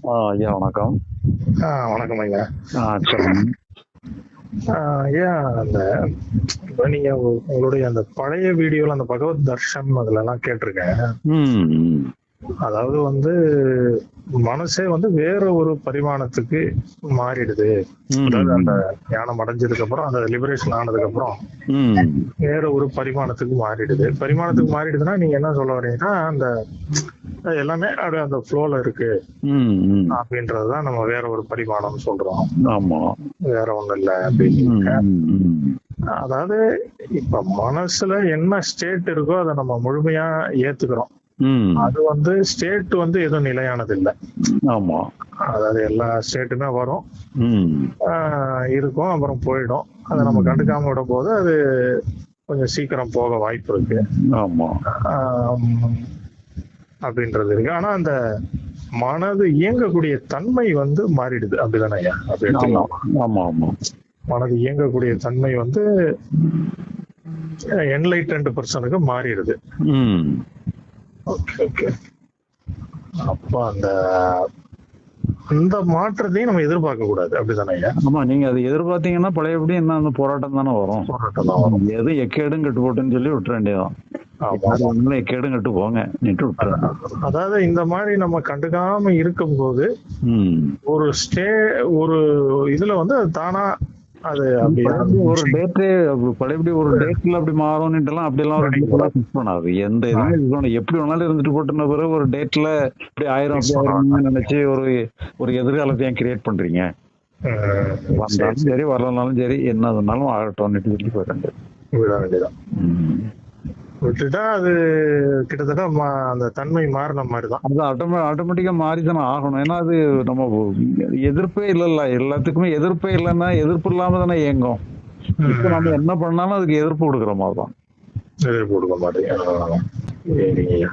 ஐயா வணக்கம். வணக்கம் ஐயா. சொல்லுங்க. ஐயா, அந்த இப்ப நீங்க உங்களுடைய அந்த பழைய வீடியோல அந்த பகவத் தர்ஷன் அதுல எல்லாம் கேட்டிருக்கேன். ம், ம், அதாவது மனசே வேற ஒரு பரிமாணத்துக்கு மாறிடுது. அதாவது அந்த ம், ஞானம் அடைஞ்சதுக்கு அப்புறம், அந்த லிபரேஷன் ஆனதுக்கு அப்புறம் ம், வேற ஒரு பரிமாணத்துக்கு மாறிடுது. பரிமாணத்துக்கு மாறிடுதுன்னா நீங்க என்ன சொல்ல வரீங்கன்னா, அந்த எல்லாமே அப்படியே அந்த ஃப்ளோல இருக்கு ம், ம். அப்படின்றதுதான் நம்ம வேற ஒரு பரிமாணம் சொல்றோம். ஆமா. வேற ஒண்ணும் இல்ல ம், அப்படின்னு. ம், ம். அதாவது இப்ப மனசுல என்ன ஸ்டேட் இருக்கோ அதை நம்ம முழுமையா ஏத்துக்கிறோம். ம். அது ஸ்டேட் எதுவும் நிலையானது இல்ல. ஆமா. அதாவது எல்லா ஸ்டேட்டுமே வரும், ம், இருக்கும், அப்புறம் போயிடும். அதை நம்ம கண்டுக்காம விடும் போது அது கொஞ்சம் சீக்கிரம் போக வாய்ப்பு இருக்கு. ஆமா. ஆம், அப்படின்றது இருக்கு. ஆனா அந்த மனது இயங்கக்கூடிய தன்மை மாறிடுது. அப்படிதானே ஐயா? அப்படி ஆமா, எடுத்துக்கலாம். ஆமா, ஆமா. மனது இயங்கக்கூடிய தன்மை என்லைட்டன்ட் பர்சனுக்கு மாறிடுது. ம். Okay, okay. அப்ப அந்த அந்த மாற்றத்தையும் நம்ம எதிர்பார்க்க கூடாது. அப்படிதானே ஐயா? ஆமா, நீங்க அதை எதிர்பார்த்தீங்கன்னா பழையபடி என்ன அந்த போராட்டம் தானே வரும். போராட்டம் தான் வரும். எது எக்கேடும் கெட்டு போட்டுன்னு சொல்லி விட்டுற வேண்டியதான். ஆமா. எக்கேடும் கெட்டு போங்க நிட்டு விட்டுற. அதாவது இந்த மாதிரி நம்ம கண்டுக்காம இருக்கும்போது ம். ஒரு இதுல அது தானா அது அப்படியே பழையபடி ஒரு டேட்டே பழையபடி ஒரு டேட்ல அப்படி மாறும்னுட்டுலாம் அப்படிலாம் ஒரு டேட்லாம் ஃபிக்ஸ் பண்ணாது. எந்த இதுவுமே இது பண்ண எப்படி வேணாலும் இருந்துட்டு போட்டுன பிறகு ஒரு டேட்ல இப்படி ஆயிரம் அப்படி ஆயிரம் நினைச்சு ஒரு எதிர்காலத்தையும் கிரியேட் பண்றீங்க. வந்தாலும் சரி வரலனாலும் சரி என்ன இருந்தாலும் ஆகட்டும்னு சொல்லி போயிட்டாங்க. விட வேண்டியதான். ம். விட்டுட்டா அது கிட்டத்தட்ட அந்த தன்மை மாறின மாதிரிதான். அது ஆட்டோமேட்டிக்கா மாறிதானே ஆகணும். ஏன்னா அது நம்ம எதிர்ப்பே இல்லைல்ல, எல்லாத்துக்குமே எதிர்ப்பே இல்லைன்னா எதிர்ப்பு இல்லாம தானே இயங்கும். இப்ப நம்ம என்ன பண்ணாலும் அதுக்கு எதிர்ப்பு கொடுக்குற மாதிரி தான். எதிர்ப்பு கொடுக்க மாட்டேங்க. சரிங்க ஐயா.